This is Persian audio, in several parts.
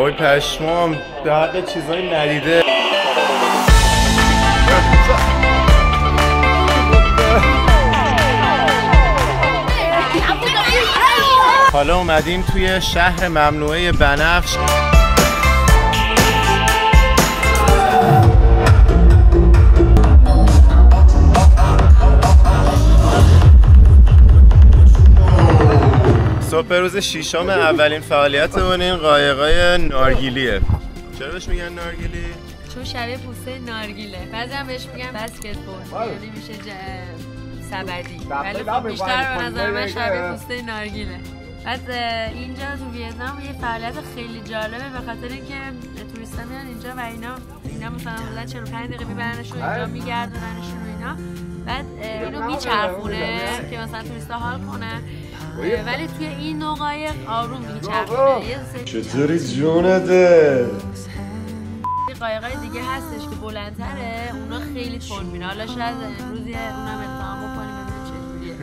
وای پشمام به حق چیزایی ندیده. حالا اومدیم توی شهر ممنوعه بنفش. صبح روز ششم اولین فعالیتمون این قایقای نارگیلیه. چرا بهش میگن نارگیلی؟ چون شبیه پوسته نارگیله. بعضی هم بهش میگن بسکتبال. یعنی میشه سبدی. ولی خب بیشتر به نظر من شبیه پوسته نارگیله. بعد اینجا تو ویتنام یه فعالیت خیلی جالبه به خاطر اینکه توریستا میان اینجا و اینا مثلا حدود 45 دقیقه میبرنشون اینجا میگردوننشون و اینا. بعد اینو میچرخونه که مثلا توریستا حال کنن. ولی توی این نوع قایق آروم میچرخونه. چطوری جونته؟ یه قایقای دیگه هستش که بلندتره، اونا خیلی تند میره. حالا شاید امروز اونم امتحان بکنیم ببینیم چجوریه.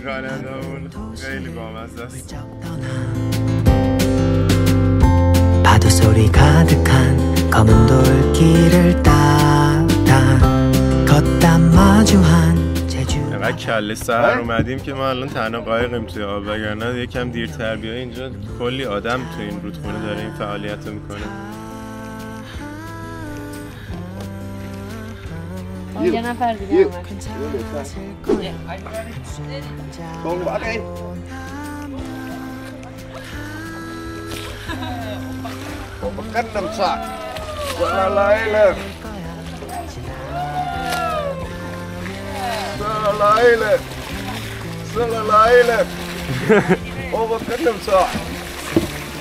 راننده اون خیلی بامزه است. 파도 소리 가득한 검은 돌길을 따라 걷다 마주한 و کله سهر اومدیم که ما الان تنها قایقیم توی آب، وگرنه یکم دیرتر بیای اینجا کلی آدم توی این رودخونه داره این فعالیت رو میکنه. یه نفر دیگه Selalayla. O bakınım sağ.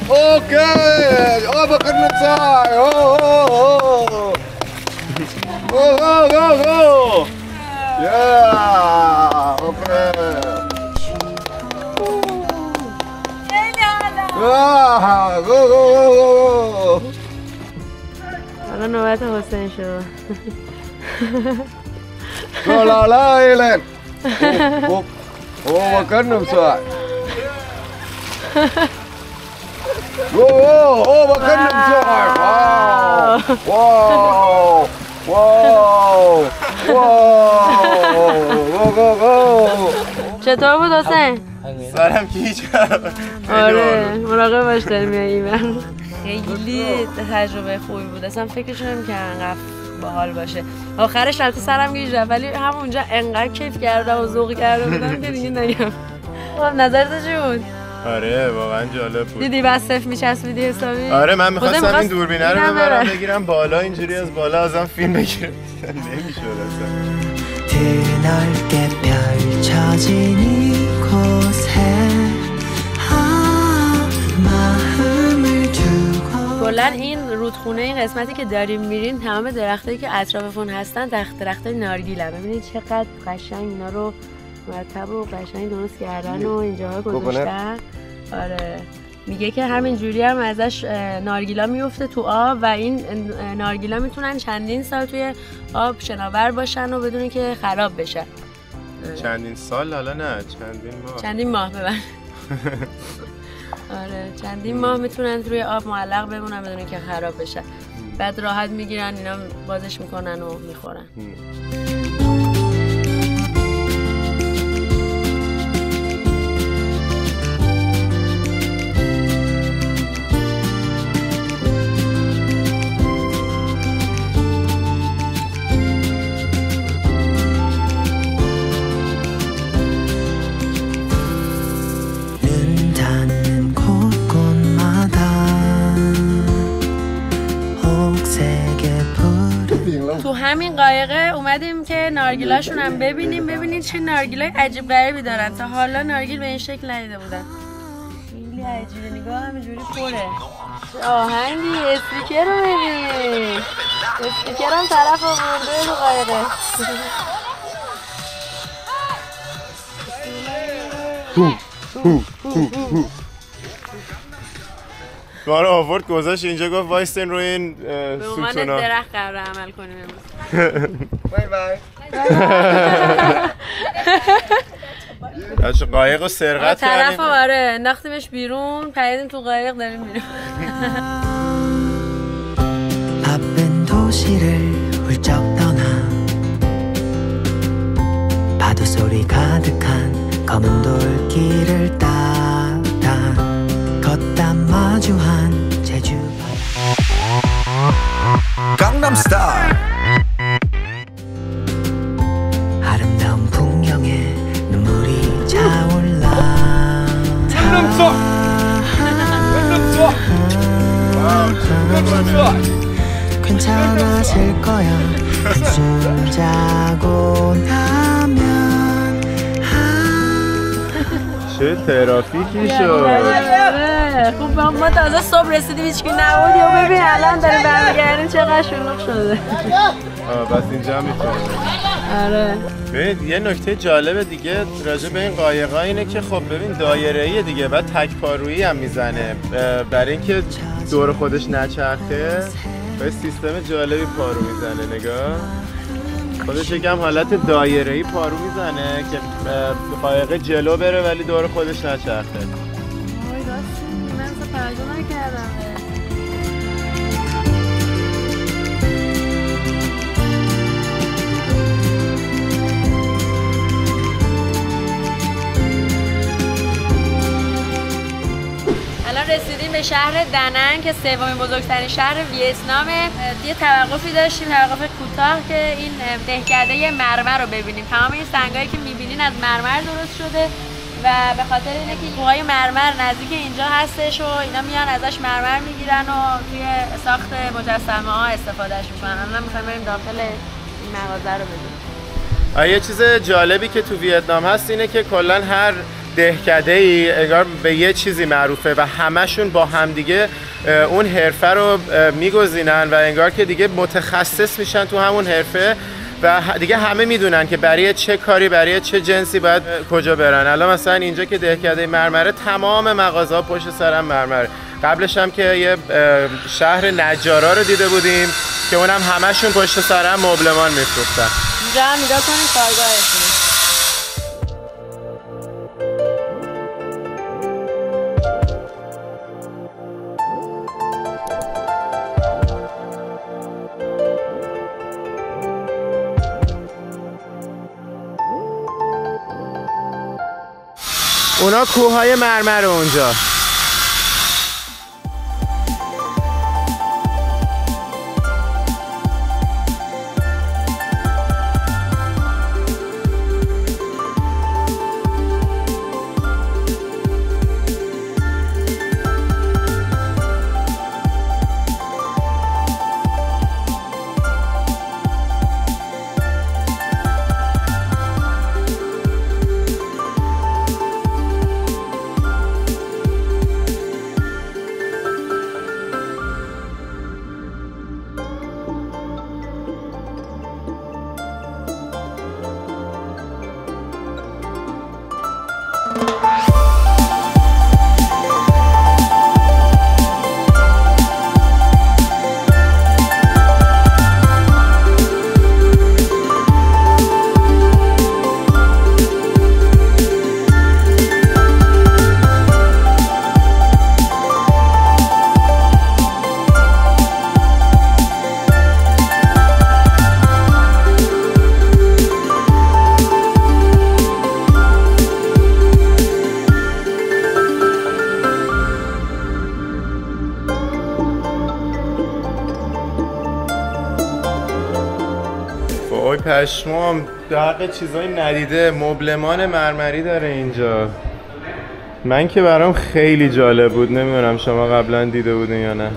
Okay. O bakınım sağ. Oh. Go. Yeah. Okay. Go. حالا نوبت حسین شد. Selalayla. O bakınım sağ. O bakınım sağ. Wow. Go. چطور بود حسین؟ سرم که هیچ آره مراقب باش داری میایی. خیلی تجربه خوبی بود. اصلا فکرش نمی‌کردم انقدر باحال باشه. آخرش البته سرم گیج رفت ولی همونجا انقدر کیف کردم و ذوق کرده بودم که دیگه نگم. نظرت چی بود؟ آره واقعا جالب بود. دیدی بس صف میچسبیدی حسابی؟ آره من می‌خواستم این دوربینه رو ببرم بگیرم بالا، اینجوری از بالا ازم فیلم بگیرم. نمی‌شد اصلا. 드넓게 펼쳐진 이곳에 마음을 두고 کلا این رودخونه این قسمتی که داریم میرین تمام درختایی که اطرافمون هستن درختای نارگیله. ببینید چقدر قشنگ اینا رو مرتب و قشنگ درست کردن و اینجاها گذاشتن. آره میگه که همین جوری هم ازش نارگیلا میفته تو آب و این نارگیلا میتونن چندین سال توی آب شناور باشن و بدون که خراب بشن. چندین سال؟ حالا نه چندین ماه ببن. آره چندین ماه میتونن روی آب معلق بمونن بدون که خراب بشن. بعد راحت میگیرن اینا بازش میکنن و میخورن. تو همین قایقه اومدیم که نارگیلاشون هم ببینید چه نارگیلای عجیب غریبی دارن. تا حالا نارگیل به این شکل ندیده بودن. خیلی عجیبه. نگاه همینجوری پره. چه آهنگی. اسپیکر رو ببین. اسپیکر هم طرف آورده تو قایقه. ما رو آورد گذاشت اینجا گفت وایستین روی این به عنوان درخت قرار عمل کنیم امروز. بای بای. بچه قایق رو سرقت کردیم. طرف آره انداختیمش بیرون، پریدیم تو قایق داریم میریم. 바쁜 도시를 훌쩍 떠나 파도 소리 가득한 검은 돌길을 따라 걷다 마주한 제주 강남스타일 아름다운 풍경에 눈물이 차올라 괜찮아질 거야 숨 자고 나면 چه ترافیکی شد. خوب ما تازه صبح رسیدیم هیچکی نبود یا ببین الان داریم برمیگردیم چقدر شلوغ شده. بس اینجا هم میتونیم. آره ببین یه نکته جالب دیگه راجع به این قایقا اینه که خب ببین دایره‌ایه دیگه، بعد تک پارویی هم میزنه برای اینکه دور خودش نچرخه. به سیستم جالبی پارو میزنه، نگاه خودش یکم حالت دایره‌ای پارو میزنه که قایق جلو بره ولی دور خودش نچرخه. وای راستی من اصلا توجه نکردم. الان رسیدیم به شهر دننگ که سومین بزرگترین شهر ویتنامه. یه توقفی داشتیم، توقف کوتاه که این دهکده مرمر رو ببینیم. تمام این سنگایی که میبینین از مرمر درست شده و به خاطر اینه که کوههای مرمر نزدیک اینجا هستش و اینا میان ازش مرمر میگیرن و توی ساخت مجسمه ها استفادهش میکنن. الان میخوایم بریم داخل این مغازه رو ببینیم. یه چیز جالبی که تو ویتنام هست اینه که کلا هر دهکده‌ای انگار به یه چیزی معروفه و همشون با همدیگه اون حرفه رو میگزینن و انگار که دیگه متخصص میشن تو همون حرفه و دیگه همه میدونن که برای چه کاری، برای چه جنسی باید کجا برن. الان مثلا اینجا که دهکده مرمره، تمام مغازه‌ها پشت سرم مرمره. قبلش هم که یه شهر نجارا رو دیده بودیم که اونم همشون پشت سرم مبلمان میفروختن. اینجا هم نگاه کنید کارگاهشون. اونا کوههای مرمر اونجا. وای پشمام، درق چیزای ندیده، مبلمان مرمری داره اینجا. من که برام خیلی جالب بود، نمیدونم شما قبلا دیده بودین یا نه.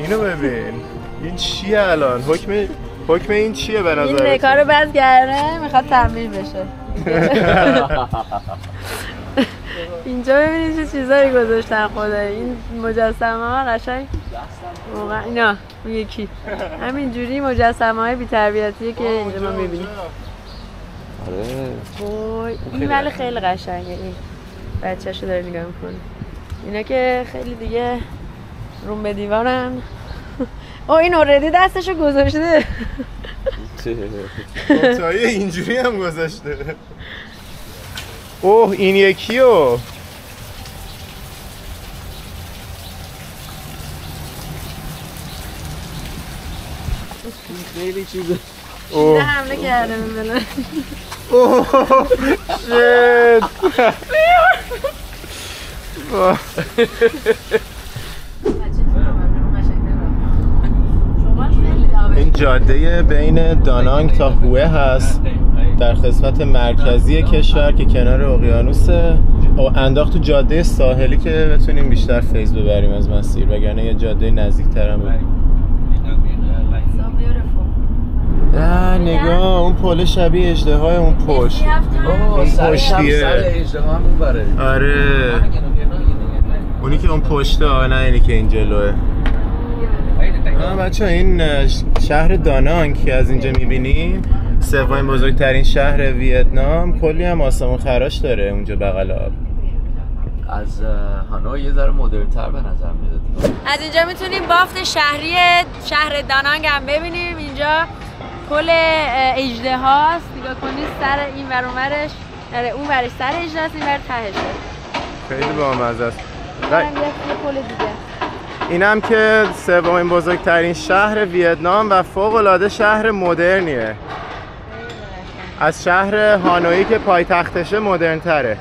اینو ببین، این چیه الان؟ حکم این چیه به نظرت؟ این نکار رو بس کرده میخواد تعمیر بشه. اینجا ببینید چه چیزایی گذاشتن خدایی. این مجسمه ها قشنگ واقعا اینا یکی همینجوری مجسمه های بی‌تربیتیه که اینجا ما میبینیم. آره این ولی خیلی قشنگه. این بچه‌شو داره نگاه میکنه. اینا که خیلی دیگه روم به دیوارن. این اوردی دستشو گذاشته. تایی اینجوری هم گذاشته. اوه این یکیو خیلی چیزه. اوه حمله کرده مثلا. اوه شت. این جاده بین دانانگ تا هوه هست در قسمت مرکزی کشور که کنار اقیانوسه. انداخت تو جاده ساحلی که بتونیم بیشتر فیض ببریم از مسیر، وگرنه یه جاده نزدیک‌تر هم بود. نگاه اون پل شبیه اژدهای اون پشت. اوه پشتیه. سر اژدها هم میبره. آره اونی که اون پشته، نه اینی که این جلوه. بچه این شهر دانانگ که از اینجا میبینیم سومین بزرگترین شهر ویتنام، کلی هم آسمون خراش داره اونجا بغل آب. از هانوی یه ذره مدرن‌تر به نظر میاد. از اینجا میتونیم بافت شهر دانانگ هم ببینیم. اینجا کل اژدهاست. نگاه کنید سر این ور اونورش، اون ورش سر اژدهاست، این ور تهشه. خیلی بامزه است. یه پل دیگه. اینم که سومین بزرگترین شهر ویتنام و فوق‌العاده شهر مدرنیه. از شهر هانویی که پایتختشه مدرن تره.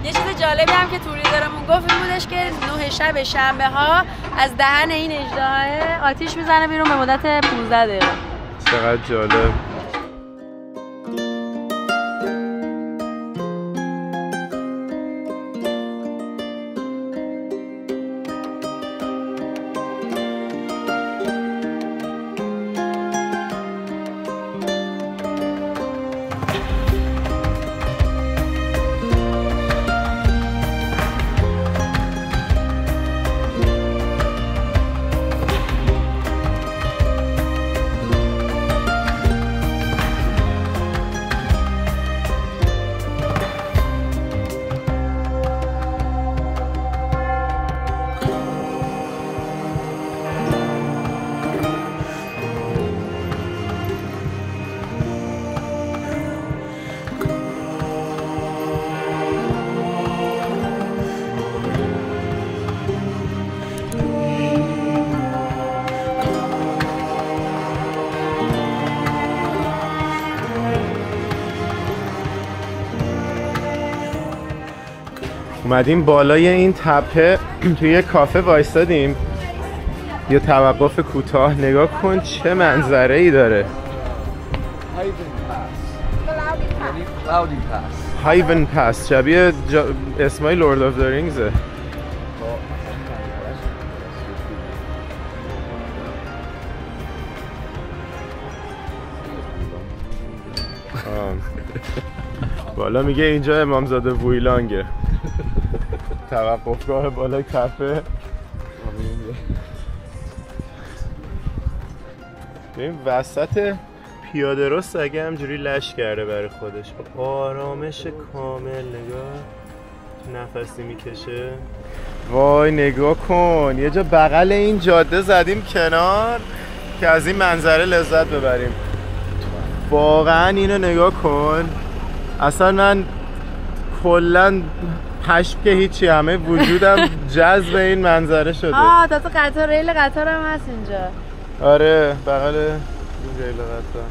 یه چیز جالبی هم که توریدارمون گفت این بودش که 9 شب شنبه ها از دهن این اژدها آتیش میزنه بیرون به مدت 15 دقیقه. چقدر جالب. اومدیم بالای این تپه توی یه کافه وایستادیم، یه توقف کوتاه. نگاه کن چه منظره ای داره. هایون پاس شبیه اسمای لورد آف the رینگزه. بالا میگه اینجا امامزاده وویلانگه. توقفگاه بالای تپه. ببین وسط پیاده رو سگه همجوری لش کرده برای خودش. آرامش کامل. نگاه نفسی میکشه. وای نگاه کن، یه جا بغل این جاده زدیم کنار که از این منظره لذت ببریم. واقعا اینو نگاه کن. اصلا من کلن پشم که هیچی، همه وجودم جذب این منظره شده. تازه قطار ریل قطار هم هست اینجا. آره بغل این ریل قطار.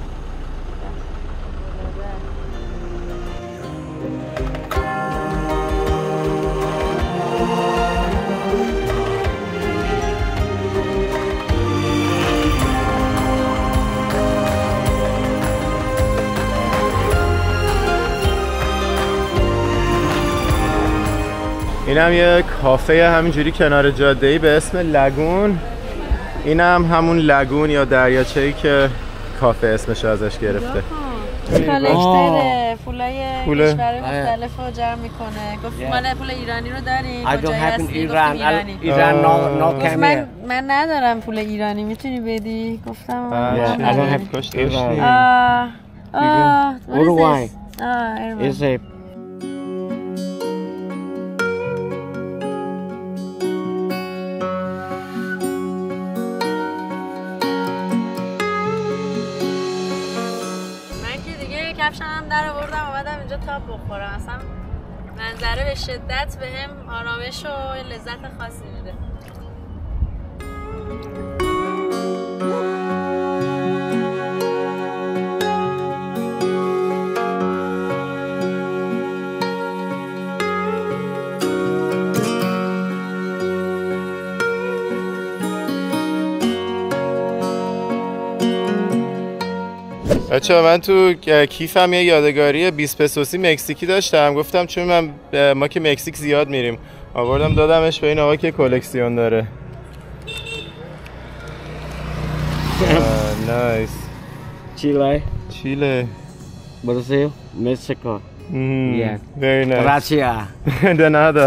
اینم یه کافه همینجوری کنار جاده‌ای به اسم لگون. اینم همون لگون یا دریاچه‌ای که کافه اسمش ازش گرفته. کالکتر پولای کشور مختلف رو جمع میکنه. گفت مال پول ایرانی رو دارین؟ کجایی هستی؟ ایران. من ندارم پول ایرانی، میتونی بدی؟ گفتم Uruguay. Is a کفشم در آوردم اومدم اینجا تاپ بخورم. اصلا منظره به شدت به هم آرامش و لذت خاصی میده. بچه‌ها من تو کیفم یه یادگاری 20 پسوسی مکزیکی داشتم. گفتم چون ما که مکزیک زیاد میریم آوردم دادمش به این آقا که کلکسیون داره. نایس. چیله. Brazil, Mexico. Yeah. Very nice. Gracias. De nada.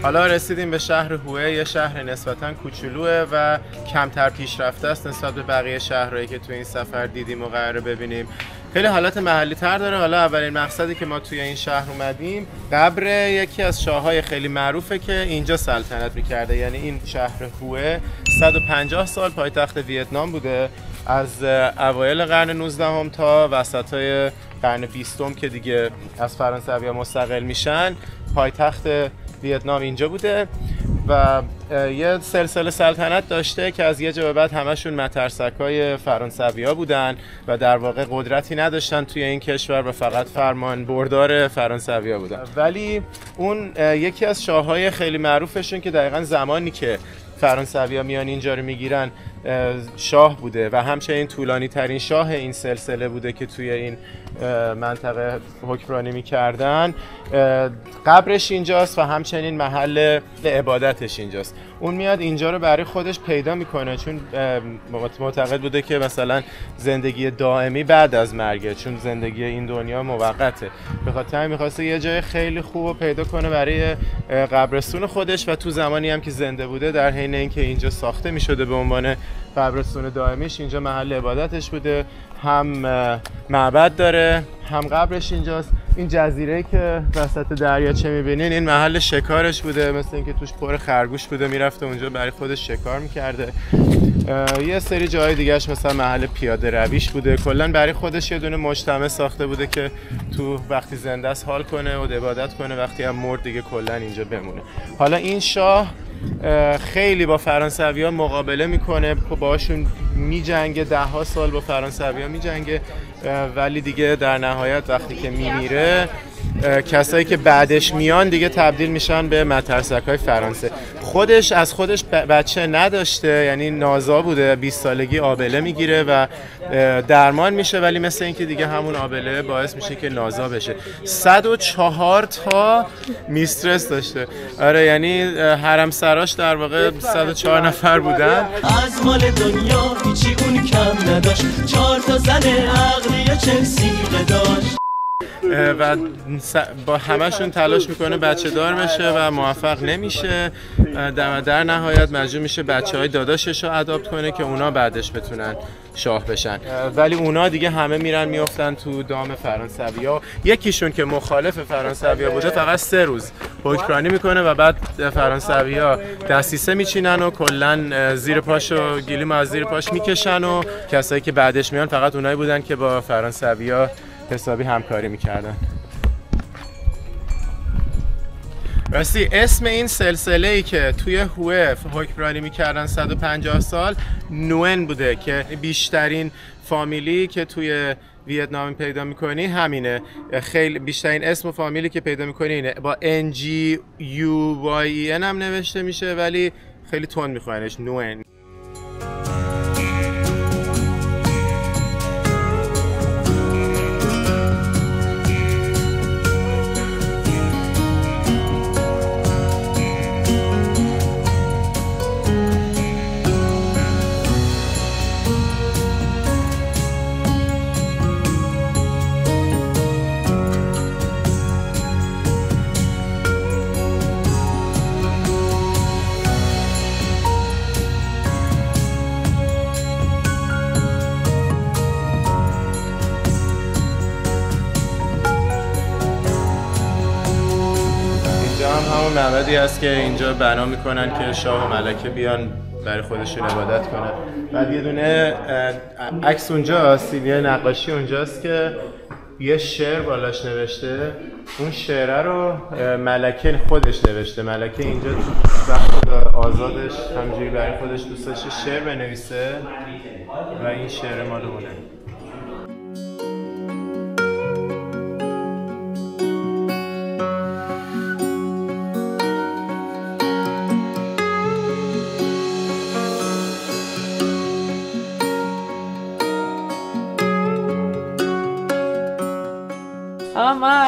حالا رسیدیم به شهر هوئه، یه شهر نسبتاً کوچولوئه و کمتر پیشرفته است نسبت به بقیه شهرهایی که تو این سفر دیدیم و قراره ببینیم. خیلی حالت محلی تر داره. حالا اولین مقصدی که ما توی این شهر اومدیم قبر یکی از شاههای خیلی معروفه که اینجا سلطنت میکرده. یعنی این شهر هوئه 150 سال پایتخت ویتنام بوده، از اوایل قرن 19 تا وسطای قرن 20 که دیگه از فرانسوی‌ها مستقل میشن پایتخت ویتنام اینجا بوده و یه سلسله سلطنت داشته که از یه جا به بعد همشون مترسکای فرانسوی‌ها بودن و در واقع قدرتی نداشتن توی این کشور و فقط فرمان بردار فرانسوی‌ها بودن. ولی اون یکی از شاههای خیلی معروفشون که دقیقاً زمانی که فرانسوی‌ها میان اینجا رو میگیرن شاه بوده و همچنین طولانی ترین شاه این سلسله بوده که توی این منطقه حکمرانی میکردن. قبرش اینجاست و همچنین محل عبادتش اینجاست. اون میاد اینجا رو برای خودش پیدا میکنه چون معتقد بوده که مثلا زندگی دائمی بعد از مرگه، چون زندگی این دنیا موقته. به خاطر همین می‌خواسته یه جای خیلی خوب رو پیدا کنه برای قبرستون خودش و تو زمانی هم که زنده بوده در حین اینکه اینجا ساخته میشده به عنوان قبرستون دائمیش اینجا محل عبادتش بوده. هم معبد داره هم قبرش اینجاست. این جزیره که وسط دریاچه میبینین این محل شکارش بوده، مثل اینکه توش پر خرگوش بوده میرفته اونجا برای خودش شکار میکرده. یه سری جای دیگهش مثلا محل پیاده رویش بوده. کلا برای خودش یه دونه مجتمع ساخته بوده که تو وقتی زنده است حال کنه و عبادت کنه، وقتی هم مرد دیگه کلا اینجا بمونه. حالا این شاه خیلی با فرانسوی‌ها مقابله میکنه، باشون میجنگه، 10 سال با فرانسوی‌ها میجنگه، ولی دیگه در نهایت وقتی که میمیره کسایی که بعدش میان دیگه تبدیل میشن به مترسکای فرانسه. خودش از خودش بچه نداشته، یعنی نازا بوده، 20 سالگی آبله میگیره و درمان میشه، ولی مثل اینکه دیگه همون آبله باعث میشه که نازا بشه. 104 تا میسترس داشته. آره یعنی حرم سراش در واقع 104 نفر بودن. از مال دنیا هیچی اون کم نداشت، 4 تا زن عقلی و 40 سیغه داشت. و با همشون تلاش میکنه بچه دار بشه و موفق نمیشه. در نهایت مجبور میشه بچه‌های داداشش رو اداپت کنه که اونا بعدش بتونن شاه بشن، ولی اونا دیگه همه میرن میافتن تو دام فرانسوی‌ها. یکیشون که مخالف فرانسوی‌ها بوده فقط 3 روز حکمرانی میکنه و بعد فرانسوی‌ها دستیسه میچینن و کلا زیر پاشو گلیم از زیر پاش میکشن و کسایی که بعدش میان فقط اونایی بودن که با فرانسوی‌ها حسابی همکاری میکردن. راستی اسم این سلسله‌ای که توی هوه حکمرانی میکردن 150 سال نوئن بوده که بیشترین فامیلی که توی ویتنام پیدا میکنی همینه. خیلی بیشترین اسم و فامیلی که پیدا میکنی اینه، با NGUYEN هم نوشته میشه ولی خیلی تند میخوانش، نوئن. همون معبدی هست که اینجا بنا میکنن که شاه و ملکه بیان برای خودشون عبادت کنن. بعد یه دونه عکس اونجاست، یه نقاشی اونجاست که یه شعر بالاش نوشته. اون شعره رو ملکه خودش نوشته. ملکه اینجا وقت آزادش همجوری برای خودش دوست داشته شعر بنویسه و این شعر مال اونه. ما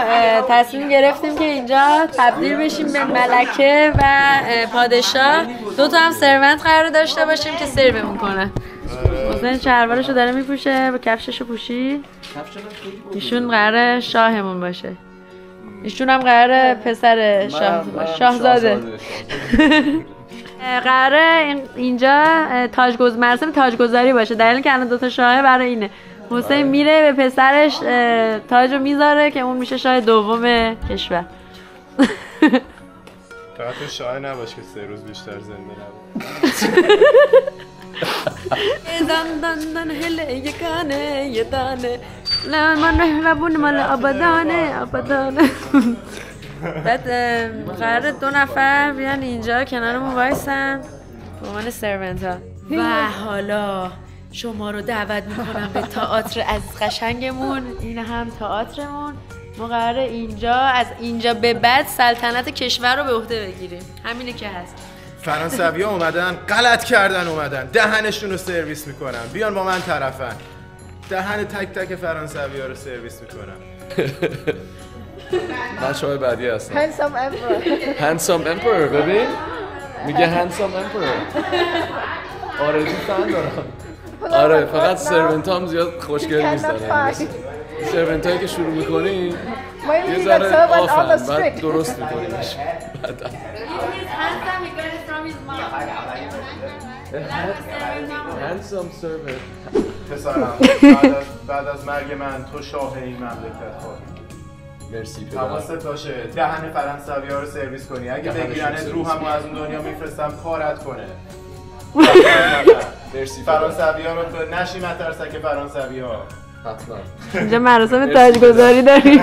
تصمیم گرفتیم که اینجا تبدیل بشیم به ملکه و پادشاه. 2 تا هم سرونت قرار داشته باشیم که سرومون کنن. حسین شلوارشو داره میپوشه، با کفششو پوشید. ایشون قراره شاهمون باشه. ایشون هم قراره پسر شاهزاده. قراره اینجا مراسم تاجگذاری باشه. دلیلی که الان 2 تا شاهه برای اینه. حسین میره به پسرش تاج رو میذاره که اون میشه شاه دوم کشور. فقط تو شاه نباش که 3 روز بیشتر زنده نباش. دان هله یکانه یه دانه من رهربون مال آبادانه. بعد قراره 2 نفر بیان اینجا کنارمون وایسن به عنوان سرونت ها. و حالا شما رو دعوت میکنم به تئاتر از قشنگمون. این هم تئاترمون. ما قراره اینجا از اینجا به بعد سلطنت کشور رو به عهده بگیریم. همینه که هست. فرانسوی‌ها اومدن غلط کردن، اومدن دهنشون رو سرویس میکنن. بیان با من طرفن، دهن تک تک فرانسوی‌ها رو سرویس میکنن. من شما بعدی هستم. Handsome Emperor ببین میگه Handsome Emperor. آره دوستان دارم. آره فقط سرونت هم زیاد خوشگل نیستن. سرونت هایی که شروع میکنی یه ذره آفن بعد درست میکنیمش. Handsome servant. پسرم بعد از مرگ من تو شاه این مملکت خواهی. مرسی پدر. حواست باشه دهن فرانسوی‌ها رو سرویس کنی. اگه بگیرنت روحمو از اون دنیا میفرستم پارت کنه. مرسی فرانسوی‌ها رو تو نشی مترسک فرانسوی‌ها. حتما. اینجا مراسم تاجگذاری داریم.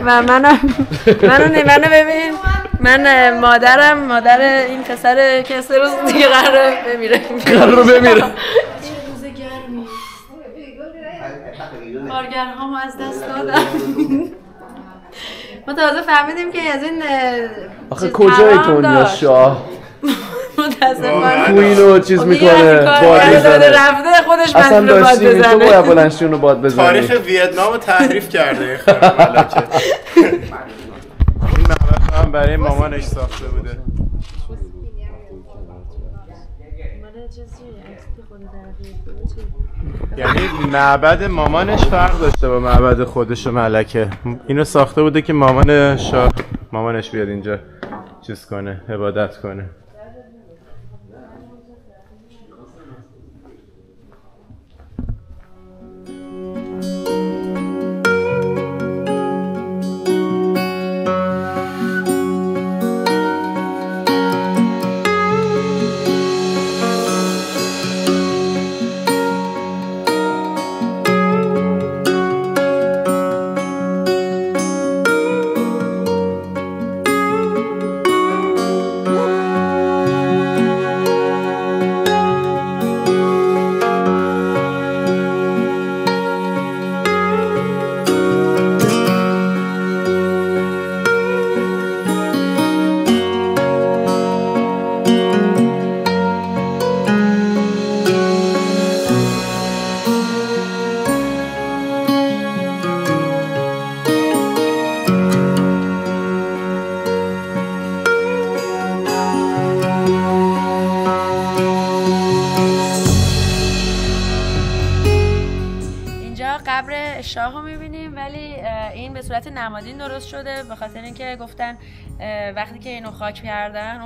و منو ببین، من مادر این پسر که 3 روز دیگه قراره بمیره. روز گرمی کارگرهامو از دست دادم. ما تازه فهمیدیم که از این آخه کجای دنیا شاه متاسفانه کوینو چیز میکنه باد میزنه رفته خودش اصلا مسئول باد داشتیم تو بزنه. باید بلندشون رو باد بزنی. تاریخ ویتنام رو تحریف کرده این خانم ملکه. این معبد هم برای مامانش ساخته بوده. یعنی معبد مامانش فرق داشته با معبد خودش و ملکه. اینو ساخته بوده که مامانش بیاد اینجا چیز کنه، عبادت کنه. قبر شاه رو میبینیم، ولی این به صورت نمادین درست شده به خاطر اینکه گفتن وقتی که اینو خاک کردن،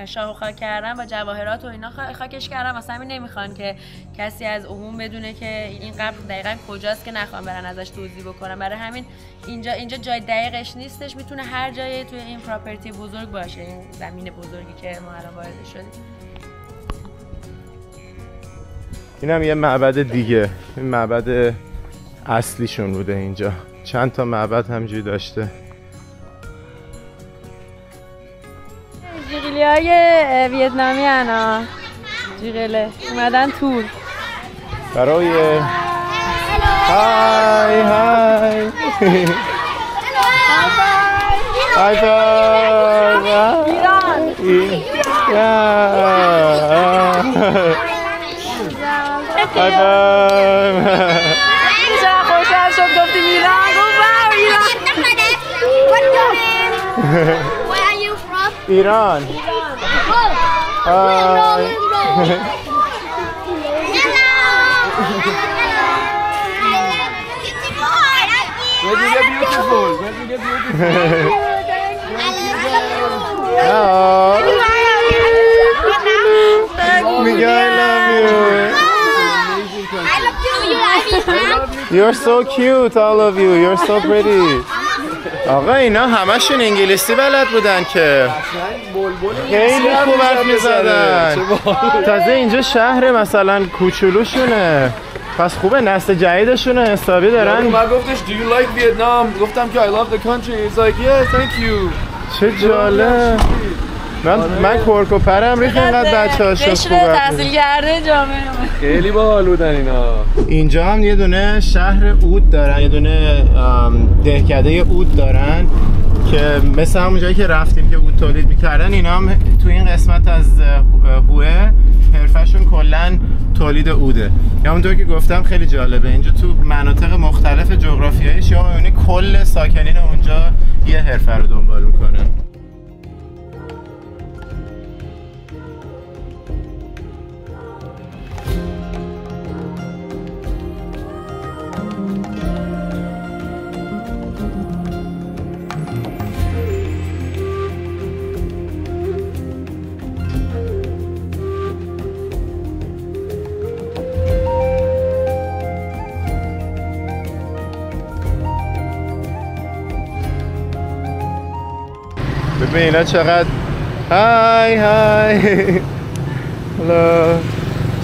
شاهو خاک کردن با جواهرات و اینا خاکش کردن، واسه همین نمیخوان که کسی از عموم بدونه که این قبر دقیقاً کجاست که نخوان برن ازش توضیح بکنن. برای همین اینجا جای دقیقش نیستش، میتونه هر جایی توی این پراپرتی بزرگ باشه، این زمین بزرگی که ما الان وارد شدیم. اینم یه معبد دیگه، این معبد اصلیشون بوده. اینجا چند تا معبد همجوری داشته. جیغیلی های ویتنامی هنا جیغله اومدن تور برای های های های خوشحال شد گفتیم ایران. Where are you from? ایران. You're so cute, all of you. You're so pretty. آقا اینا همشون انگلیسی بلد بودن که خیلی خوب حرف می‌زدن. تازه اینجا شهر مثلا کوچولوشونه، پس خوبه نسل جدیدشون حسابی دارن. من گفتش do you like Vietnam؟ گفتم که I love the country. He's like yeah thank you. چه جالب. من کرکوپرم ریخ اینقدر بچه‌هاشون خوبه. تحصیل کرده جامعه خیلی باحال بودن اینا. اینجا هم یه دونه شهر عود دارن، یه دونه دهکده عود دارن که مثل همون جایی که رفتیم که عود تولید میکردن. اینا هم تو این قسمت از هوه حرفشون کلا تولید عوده. یا اونطور که گفتم خیلی جالبه، اینجا تو مناطق مختلف جغرافیایی شما می‌بینی کل ساکنین اونجا یه حرفه رو دنبال میکنن. ببین اینا چقدر های هلو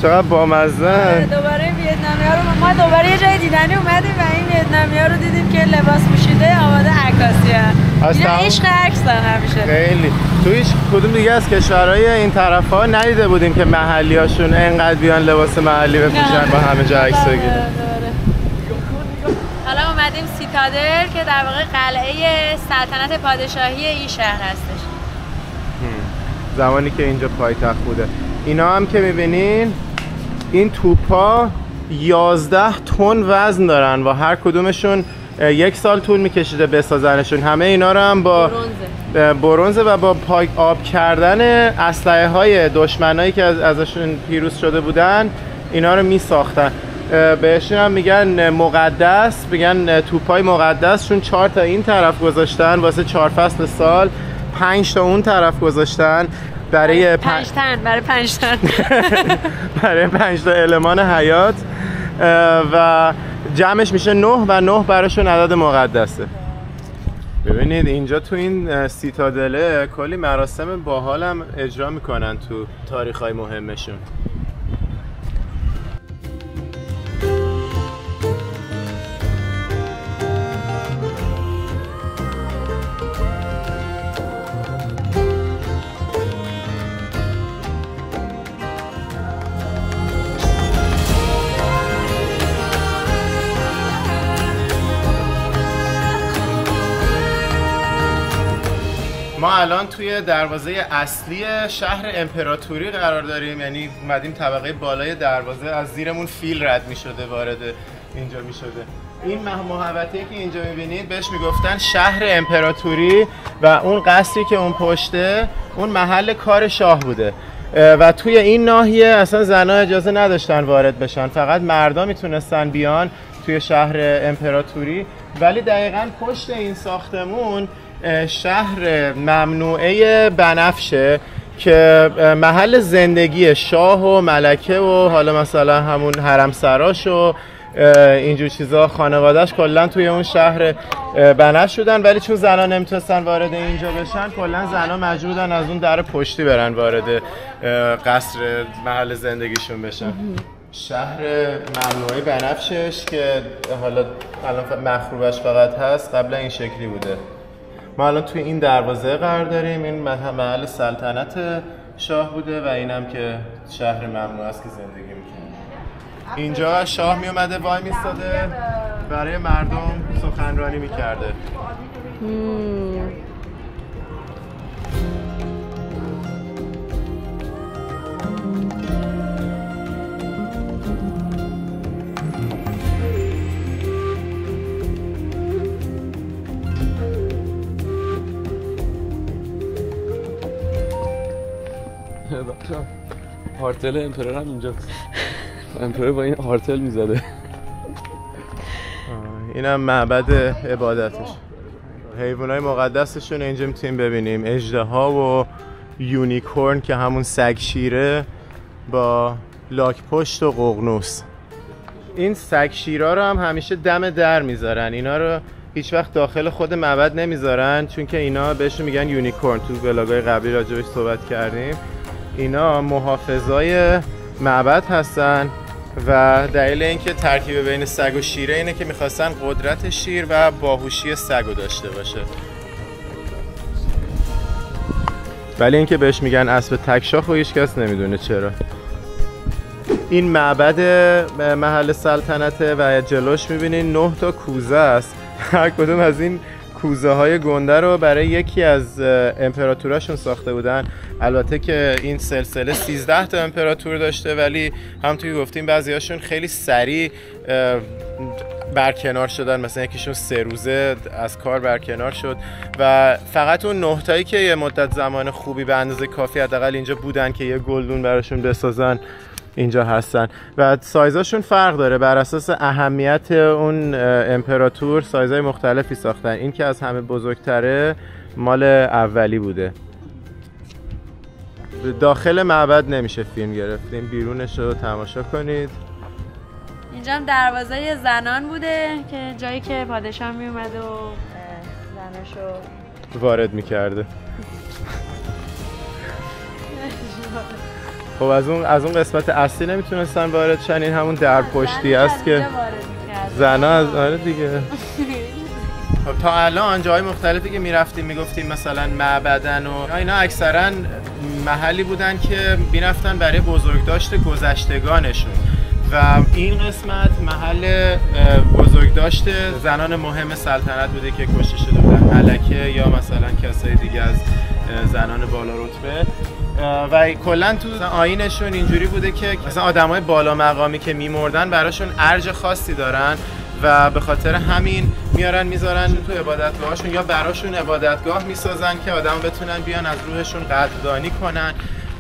چقدر بامزن. دوباره ویتنامی ها رو ما دوباره یه جای دیدنی اومدیم و این ویتنامی ها رو دیدیم که لباس پوشیده آماده عکاسی هست. اینا عشق عکسن همیشه. خیلی تو هیچ کدوم دیگه از کشورهای این طرف ها ندیده بودیم که محلی هاشون انقدر بیان لباس محلی بپوشن با همه جا عکس بگیرن. حالا اومدیم سیتادل که در واقع قلعه سلطنت پادشاهی این شهر هستش. زمانی که اینجا پایتخت بوده. اینا هم که میبینین این توپا 11 تن وزن دارن و هر کدومشون 1 سال طول میکشیده بسازنشون. همه اینا رو هم با برنز و با پاک آب کردن اسلحه های دشمنایی که ازشون پیروز شده بودن اینا رو میساختن. بهشون هم میگن مقدس، میگن توپای مقدس، چون 4 تا این طرف گذاشتن واسه 4 فصل سال، 5 تا اون طرف گذاشتن برای 5 تن، برای 5 تن برای 5 تا المان حیات و جمعش میشه 9 و 9 براشون عدد مقدسه. ببینید اینجا تو این سیتادله کلی مراسم باحال هم اجرا میکنن تو تاریخ‌های مهمشون. ما الان توی دروازه اصلی شهر امپراتوری قرار داریم، یعنی اومدیم طبقه بالای دروازه، از زیرمون فیل رد می شده وارد اینجا می شده. این محوطه‌ای که اینجا می‌بینید بهش میگفتن شهر امپراتوری و اون قصری که اون پشته اون محل کار شاه بوده و توی این ناحیه اصلا زن‌ها اجازه نداشتن وارد بشن، فقط مردا میتونستن بیان توی شهر امپراتوری. ولی دقیقاً پشت این ساختمون شهر ممنوعه بنفشه که محل زندگی شاه و ملکه و حالا مثلا همون حرم سراش و اینجور چیزا، خانواده‌اش کلا توی اون شهر بنفش شدن. ولی چون زنان نمیتونستن وارد اینجا بشن، کلا زنان مجبور بودن از اون در پشتی برن وارد قصر محل زندگیشون بشن. شهر ممنوعه بنفشش که حالا الان مخروبش فقط هست، قبلا این شکلی بوده. ما الان توی این دروازه قرار داریم، این محل سلطنت شاه بوده و اینم که شهر ممنوع است که زندگی میکنه. اینجا شاه میومده وای میستاده برای مردم سخنرانی میکرده. هارتل امپرر هم اینجا، امپرر با این هارتل میزده. اینم معبد عبادتش، حیوانای مقدسشون اینجا میتونیم ببینیم، اژدها و یونیکورن که همون سگ شیره با لاک پشت و ققنوس. این سگ شیرها رو هم همیشه دم در میذارن، اینا رو هیچ وقت داخل خود معبد نمیذارن چون که اینا بهشون میگن یونیکورن. تو ولاگای قبلی راجبش صحبت کردیم. اینا محافظای معبد هستن و دلیل اینکه ترکیب بین سگ و شیره اینه که میخواستن قدرت شیر و باهوشی سگ رو داشته باشه. ولی اینکه بهش میگن اسب تکشاخ و هیچ کس نمیدونه چرا. این معبد محل سلطنته و جلوش میبینین 9 تا کوزه است. هر کدوم از این کوزه های گنده رو برای یکی از امپراتوراشون ساخته بودن. البته که این سلسله 13 تا امپراتور داشته، ولی همونطوری گفتیم بعضیاشون خیلی سریع برکنار شدن، مثلا یکیشون 3 روزه از کار برکنار شد و فقط اون 9 تایی که یه مدت زمان خوبی به اندازه کافی حداقل اینجا بودن که یه گلدون براشون بسازن اینجا هستن و سایزاشون فرق داره بر اساس اهمیت اون امپراتور. سایزهای مختلفی ساختن. این که از همه بزرگتره مال اولی بوده. داخل معبد نمیشه فیلم گرفتیم، بیرونش رو تماشا کنید. اینجا هم دروازه زنان بوده که جایی که پادشاه می اومد و زناشو وارد میکرده. خب از اون قسمت اصلی نمیتونستن وارد شن. این همون در پشتی است که زنا از آره دیگه. خب تا الان جای مختلفی که میرفتیم میگفتیم مثلا معبدن و اینا اکثرا محلی بودن که میرفتن برای بزرگداشت گذشتگانشون و این قسمت محل بزرگداشت زنان مهم سلطنت بوده که کشته شده بودن، ملکه یا مثلا کسای دیگه از زنان بالا رتبه. و کلا تو آیینشون اینجوری بوده که مثلا آدمای بالا مقامی که میمردن براشون ارج خاصی دارن و به خاطر همین میارن میذارن تو عبادتگاهشون یا براشون عبادتگاه میسازن که آدم بتونن بیان از روحشون قدردانی کنن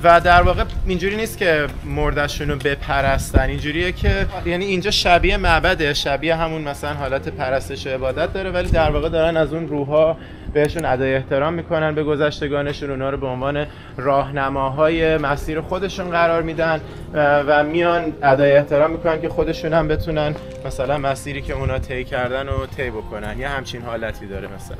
و در واقع اینجوری نیست که مردشون رو بپرستن، اینجوریه که یعنی اینجا شبیه معبده، شبیه همون مثلا حالت پرستش و عبادت داره، ولی در واقع دارن از اون روح‌ها بهشون ادای احترام میکنن، به گذشتگانشون، اونا رو به عنوان راهنماهای مسیر خودشون قرار میدن و میان ادای احترام میکنن که خودشون هم بتونن مثلا مسیری که اونا طی کردن رو طی بکنن. یه همچین حالتی داره مثلا.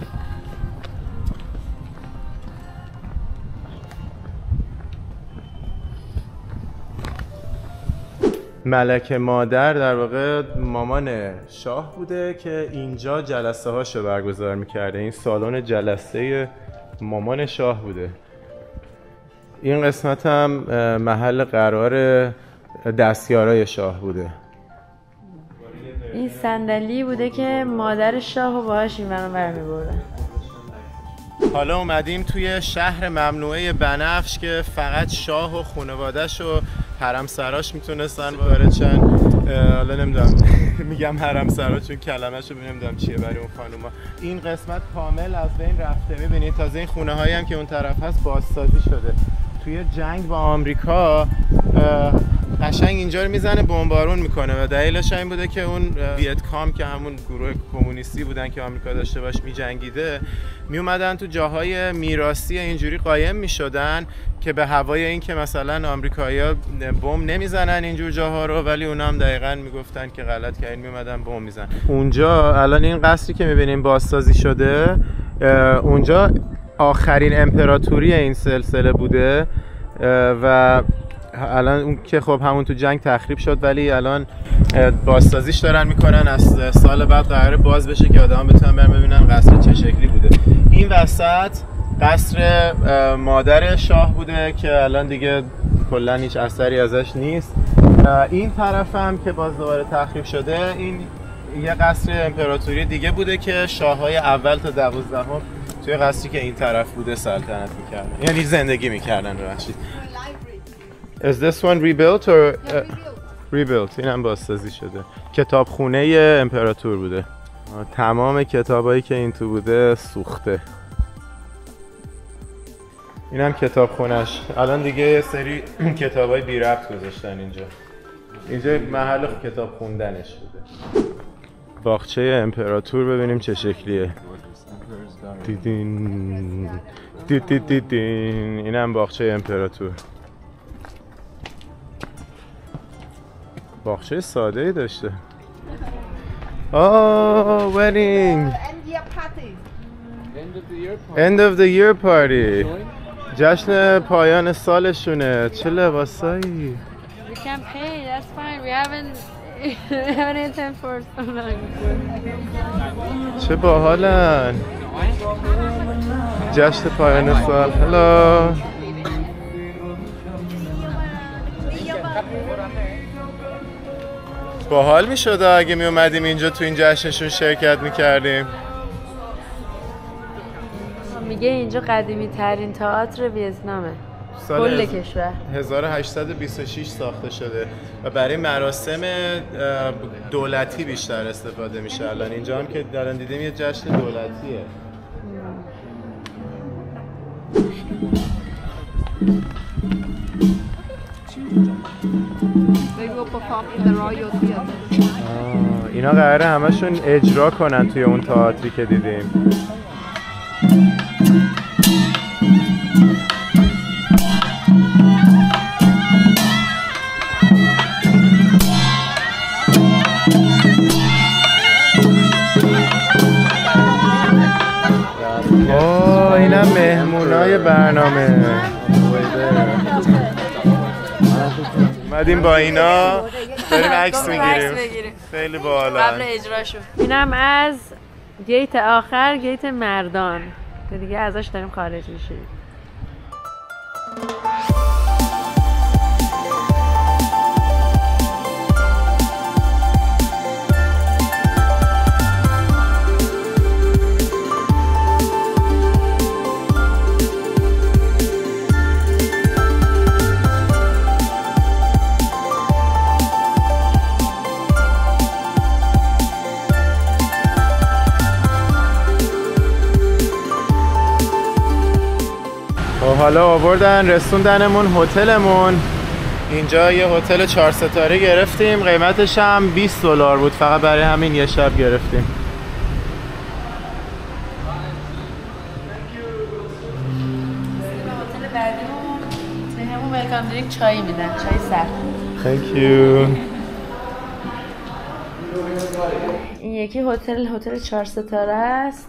ملکه مادر در واقع مامان شاه بوده که اینجا جلسه هاشو برگزار میکرده. این سالن جلسه مامان شاه بوده. این قسمت هم محل قرار دستیارای شاه بوده. این صندلی بوده که مادر شاه و باهاش این ور اونور می‌بردن. حالا اومدیم توی شهر ممنوعه بنفش که فقط شاه و خانواده‌ش و حرمسراش میتونستن وارد شن. حالا نمیدونم میگم حرمسرا چون کلمه‌شو نمیدونم چیه برای اون خانوما. این قسمت کامل از بین رفته. میبینید تازه این خونه‌هایی هم که اون طرف هست بازسازی شده. توی جنگ با آمریکا قشنگ اینجا رو میزنه بمبارون میکنه و دلیلش این بوده که اون ویتکام که همون گروه کمونیستی بودن که آمریکا داشته باش میجنگیده، میومدن تو جاهای میراثی اینجوری قایم میشدن که به هوای این که مثلا آمریکایی‌ها بمب نمیزنن اینجور جاها رو، ولی اونا هم دقیقاً میگفتن که غلط کردین میومدن بمب میزنن. اونجا الان این قصری که میبینیم بازسازی شده، اونجا آخرین امپراتوری این سلسله بوده و الان اون که خب همون تو جنگ تخریب شد، ولی الان بازسازیش دارن میکنن. از سال بعد قراره باز بشه که آدم بتونن برن ببینن قصر چه شکلی بوده. این وسط قصر مادر شاه بوده که الان دیگه کلا هیچ اثری ازش نیست. این طرف هم که باز دوباره تخریب شده، این یه قصر امپراتوری دیگه بوده که شاه‌های اول تا 12 توی قصری که این طرف بوده سلطنت میکردن، یعنی زندگی میکردن. ببخشید. Is this one rebuilt or rebuilt؟ این هم بازسازی شده. کتابخونه امپراتور بوده. تمام کتابایی که این تو بوده سوخته. این هم کتابخونه‌اش. الان دیگه یه سری کتابای بی ربط گذاشتن اینجا. اینجا محل کتاب خوندنش بوده. باغچه امپراتور ببینیم چه شکلیه. دیدین دیدین. این هم باغچه امپراتور. باغچه ساده ای داشته. wedding. End of the year party. جشن پایان سالشونه. چه لباسایی. We can pay. That's fine. We haven't eaten for so long. چه باحالن. جشن پایان سال. Hello. باحال میشد اگه می اومدیم اینجا تو این جشنشون شرکت میکردیم. میگه اینجا قدیمی ترین تئاتر ویتنامه. کل کشور 1826 ساخته شده و برای مراسم دولتی بیشتر استفاده میشه. الان اینجا هم که الان دیدیم یه جشن دولتیه. اینا قراره همشون اجرا کنن توی اون تئاتری که دیدیم. اینم مهمونای برنامه. اومدیم با اینا داریم عکس میگیریم. خیلی باحال. قبل اجراشو. اینم از گیت آخر، گیت مردان که دیگه ازش داریم خارج میشیم. حالا آوردن رسوندنمون هتلمون. اینجا یه هتل 4 ستاره گرفتیم، قیمتش هم $20 بود، فقط برای همین یه شب گرفتیم. هتل بعدیمون بهمون ویلکام درینک چای میدن، چای سرد. Thank you. این یکی هتل 4 ستاره است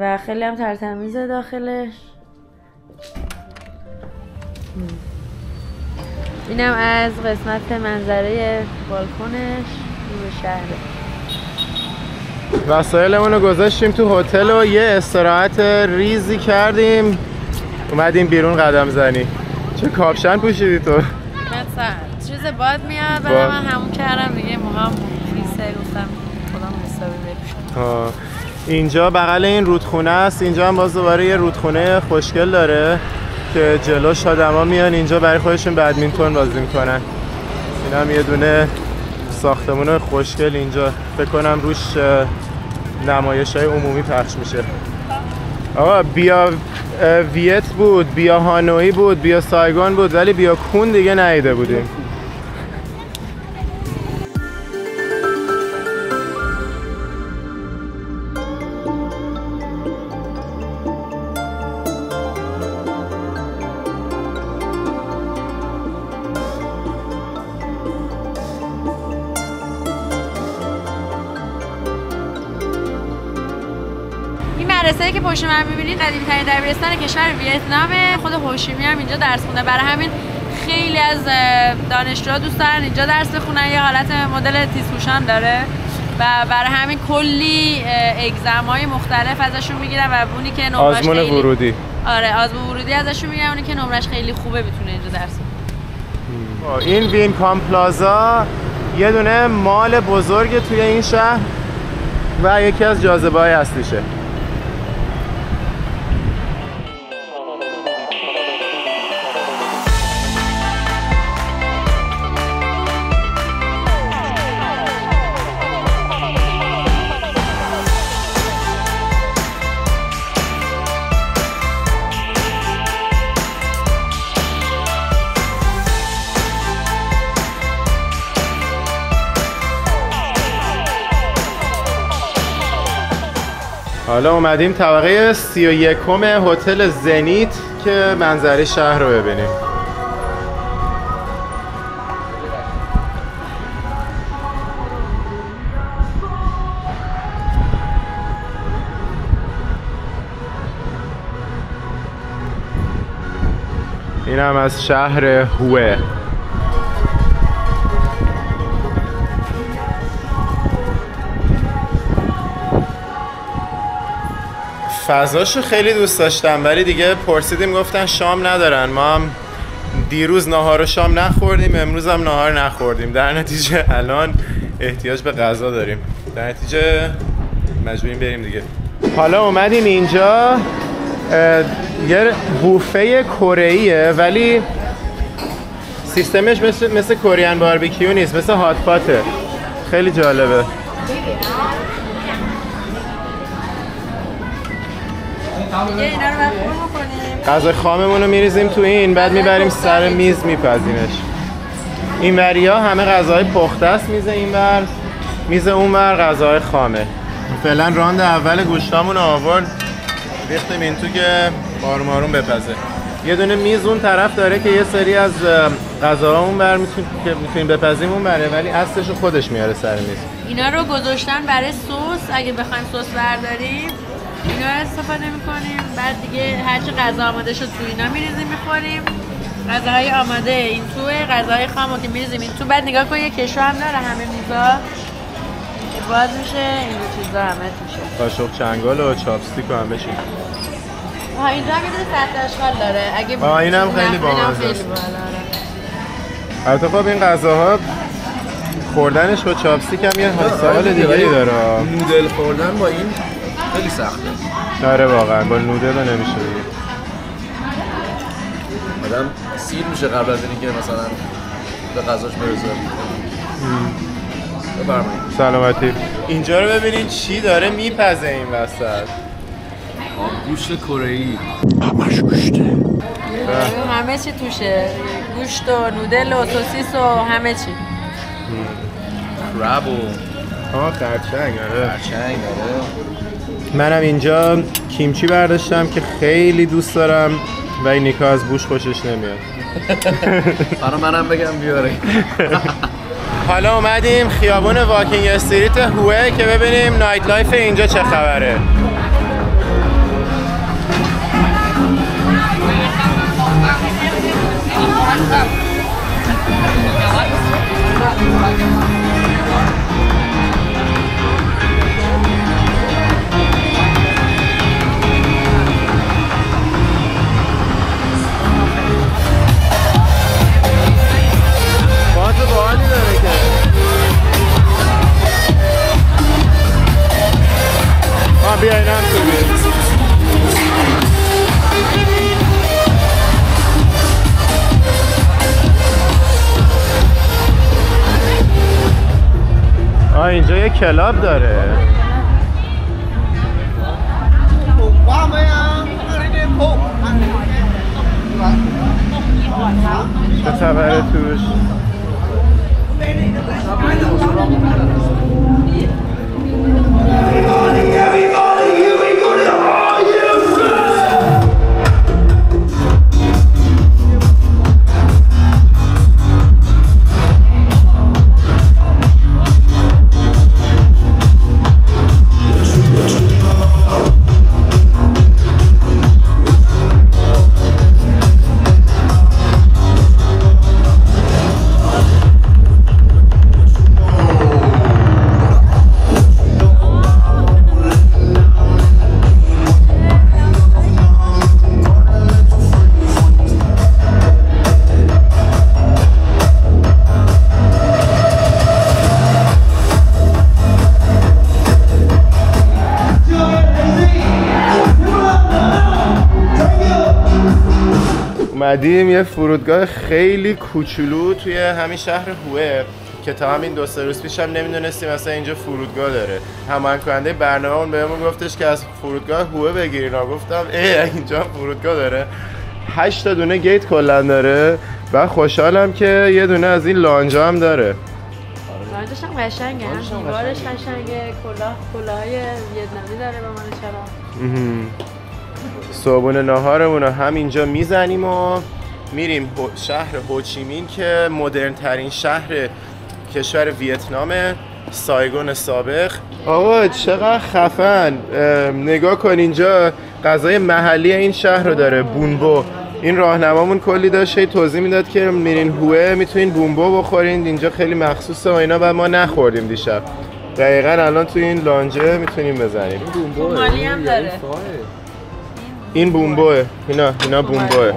و خیلی هم ترتمیزه داخلش. اینم از قسمت منظره بالکنش رو به شهره. وسایلمون رو گذاشتیم تو هتل و یه استراحت ریزی کردیم، اومدیم بیرون قدم زنی. چه کاپشن پوشیدی تو؟ مثلا چیز باد میاد و من همون کردم دیگه، موهام ریسه، گفتم خودم حسابی بپوشم. اینجا بغل این رودخونه است، اینجا هم باز دوباره یه رودخونه خوشگل داره که جلوش آدما میان اینجا برای خودشون بدمینتون بازی میکنن. این هم یه دونه ساختمون خوشگل اینجا، فکر کنم روش نمایش‌های عمومی پخش میشه. آقا بیا ویت بود، بیا هانوئی بود، بیا سایگون بود، ولی بیا کون دیگه ندیده بودیم. مدرسه‌ای که پشت من می‌بینید قدیمی‌ترین دبیرستان کشور ویتنامه. خود هوشیمی هم اینجا درس خونده، برای همین خیلی از دانشجوها دوست دارن اینجا درس بخونن. یه حالت مدل تیزهوشان داره و برای همین کلی اگزم‌های مختلف ازشون میگیرن و اونی که نمرش آزمون ورودی. آره آزمون ورودی ازشون میگیرن، اونی که نمرش خیلی خوبه میتونه اینجا درس بخونه. این وینکام پلازا یه دونه مال بزرگ توی این شهر و یکی از جاذبه‌های اصلیشه. حالا اومدیم طبقه 31م هتل زنیت که منظره شهر رو ببینیم. این هم از شهر هوه. فضاشو خیلی دوست داشتم، ولی دیگه پرسیدیم گفتن شام ندارن. ما هم دیروز ناهار و شام نخوردیم، امروز هم ناهار نخوردیم، در نتیجه الان احتیاج به غذا داریم، در نتیجه مجبوریم بریم دیگه. حالا اومدیم اینجا یه بوفه کره‌ایه، ولی سیستمش مثل کورین باربیکیو نیست، مثل هات پاته. خیلی جالبه. اینا رو بعد پر بکنیم. غذا خاممون رو میریزیم تو این، بعد میبریم سر میز میپزیمش. این وریا همه غذاهای پخته است، میز اینور، میز اونور غذاهای خامه. فعلا راند اول گوشتامون رو آورد ریختیم این تو که آروم آروم بپزه. یه دونه میز اون طرف داره که یه سری از غذاهامون که میتونیم بپزیم اون بره، ولی اصلش خودش میاره سر میز. اینا رو گذاشتن برای سس، اگه بخوایم سس برداریم اینا رو استفاده میکنیم. بعد دیگه هرچی غذا آماده شد تو اینا میریزیم میخوریم. غذاهای آماده این توه، غذاهای خامو که میریزیم این تو. بعد نگاه کن یه کشو هم داره همه میزا باز میشه، این دو چیزا همه میشه. قاشق چنگال و چاپستیک هم بشین. اینجا هم یه دونه سطح اشغال داره. اگه اینم خیلی بامزه است. البته خب این غذاها خوردنش با چاپستیک هم یه حساب دیگه‌ای داره. نودل خوردن با این خیلی سخته. آره واقعا با نودل نمیشه دیگه. آدم سیر میشه قبل از اینکه مثلا به غذاش برسه. سلامتی. اینجا رو ببینید چی داره میپزه این وسط. گوشت کره‌ای. همه چی توشه، گوشت و نودل و سوسیس و همه چی. کراب و خرچنگ. آره خرچنگ. منم اینجا کیمچی برداشتم که خیلی دوست دارم و این نیکا از بوش خوشش نمیاد. برای منم بگم بیاره. حالا اومدیم خیابون واکینگ استریت هوه که ببینیم نایت لایف اینجا چه خبره. بیاین هم تو بیاین. اینجا یه کلاب داره. چه خبره توش؟ اومدیم یه فرودگاه خیلی کوچولو توی همین شهر هوه که تا همین 2-3 روز پیش هم نمیدونستیم اصلا اینجا فرودگاه داره. هماهنگ کننده برنامه‌مون بهمون گفتش که از فرودگاه هوه بگیرین. گفتم اینجا فرودگاه داره. 8 تا دونه گیت کلا داره و خوشحالم که یه دونه از این لانجا هم داره. لانجش هم قشنگه، هم دیوارش قشنگه، کلاهای ویتنامی داره به من چرا. صبحونه ناهارمون رو همینجا میزنیم و میریم شهر هوچیمین که مدرن ترین شهر کشور ویتنامه، سایگون سابق. آقا چقدر خفن، نگاه کن اینجا غذای محلی این شهر رو داره، بونبو. این راهنمامون کلی داشته توضیح میداد که میرین هوه میتونین بونبو بخورین، اینجا خیلی مخصوصه و اینا، و ما نخوردیم دیشب. دقیقاً الان تو این لانجه میتونیم بزنیم. بونبو مالی هم داره. این بونبوه، اینا بونبوه.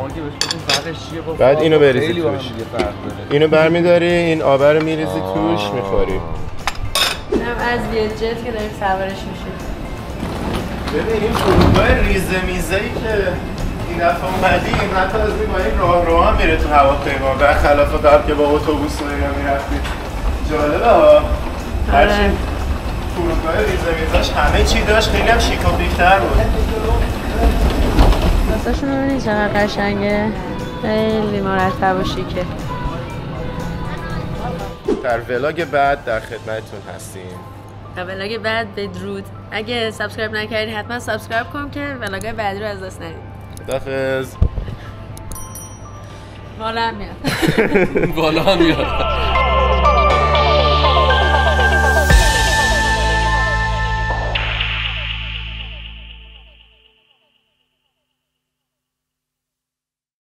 بعد اینو بریزی توش، اینو برمیداری، این آبه رو میریزی توش میخوری. اینم از ویت جت که داریم سوارش میشیم. ببین این فرودگاه ریزه میزه‌ای که این دفعه اومدیم حتی از این با این راه هم میره تو هواپیما، برخلاف قبل که با اتوبوس و اینا میرفتیم. جالبه ها. هرچی فرودگاه ریزه میزه‌اش همه چی داشت، خیلی هم شیک و بیکتر بود. دستاشون رو ببینید چقدر قشنگه، خیلی مرتب و شیکه. در ولاگ بعد در خدمتتون هستیم. در ولاگ بعد بدرود. اگه سابسکرایب نکردین حتما سابسکرایب کن که ولاگای بعدی رو از دست ندید. خداحافظ. بالا هم میاد. بالا هم میاد.